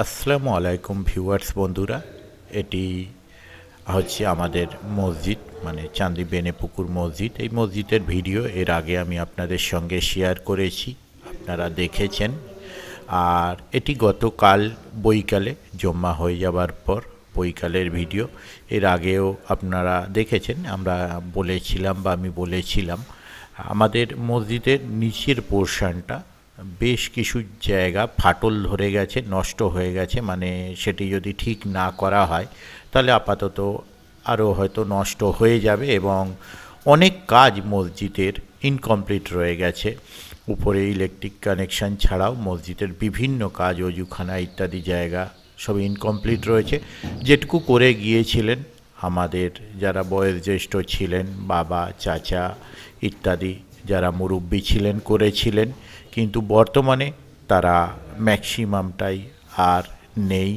আসসালামু আলাইকুম ভিউয়ার্স বন্ধুরা, এটি হচ্ছে আমাদের মসজিদ, মানে চান্দি বেনেপুকুর মসজিদ। এই মসজিদের ভিডিও এর আগে আমি আপনাদের সঙ্গে শেয়ার করেছি, আপনারা দেখেছেন। আর এটি গতকাল বৈকালে জমা হয়ে যাবার পর বৈকালের ভিডিও। এর আগেও আপনারা দেখেছেন, আমরা বলেছিলাম বা আমি বলেছিলাম আমাদের মসজিদের নিচের পোর্শনটা বেশ কিছু জায়গা ফাটল ধরে গেছে, নষ্ট হয়ে গেছে। মানে সেটি যদি ঠিক না করা হয় তাহলে আপাতত আরও হয়তো নষ্ট হয়ে যাবে, এবং অনেক কাজ মসজিদের ইনকমপ্লিট রয়ে গেছে। উপরে ইলেকট্রিক কানেকশান ছাড়াও মসজিদের বিভিন্ন কাজ, অজুখানা ইত্যাদি জায়গা সব ইনকমপ্লিট রয়েছে। যেটুকু করে গিয়েছিলেন আমাদের যারা বয়োজ্যেষ্ঠ ছিলেন, বাবা, চাচা ইত্যাদি যারা মুরব্বি ছিলেন, করেছিলেন। কিন্তু বর্তমানে তারা ম্যাক্সিমামটাই আর নেই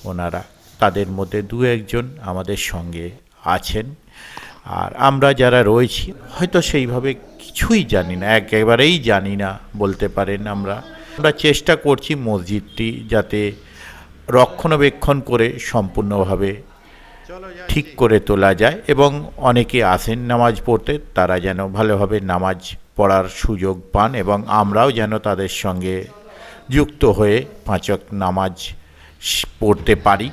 ওনারা। তাদের মধ্যে দু একজন আমাদের সঙ্গে আছেন, আর আমরা যারা রয়েছি হয়তো সেইভাবে কিছুই জানি না, একেবারেই জানি না বলতে পারেন। আমরা চেষ্টা করছি মসজিদটি যাতে রক্ষণাবেক্ষণ করে সম্পূর্ণভাবে ঠিক করে তোলা যায়, এবং অনেকে আসেন নামাজ পড়তে, তারা যেন ভালোভাবে নামাজ পড়ার সুযোগ পান, এবং আমরাও যেন তাদের সঙ্গে যুক্ত হয়ে পাঁচ ওয়াক্ত নামাজ পড়তে পারি।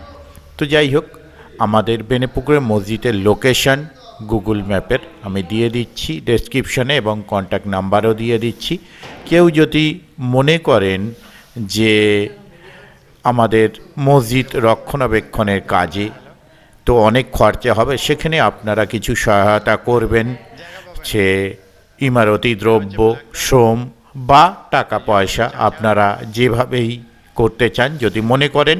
তো যাই হোক, আমাদের বেনেপুকুরের মসজিদের লোকেশন গুগল ম্যাপের আমি দিয়ে দিচ্ছি ডেসক্রিপশনে, এবং কন্ট্যাক্ট নাম্বারও দিয়ে দিচ্ছি। কেউ যদি মনে করেন যে আমাদের মসজিদ রক্ষণাবেক্ষণের কাজে তো অনেক খরচা হবে, সেখানে আপনারা কিছু সহায়তা করবেন, সে ইমারতি দ্রব্য, শ্রম বা টাকা পয়সা আপনারা যেভাবেই করতে চান। যদি মনে করেন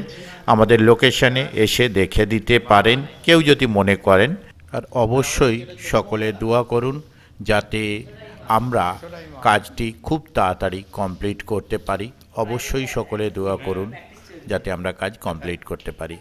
আমাদের লোকেশনে এসে দেখে দিতে পারেন, কেউ যদি মনে করেন। আর অবশ্যই সকলে দোয়া করুন যাতে আমরা কাজটি খুব তাড়াতাড়ি কমপ্লিট করতে পারি। অবশ্যই সকলে দোয়া করুন যাতে আমরা কাজ কমপ্লিট করতে পারি।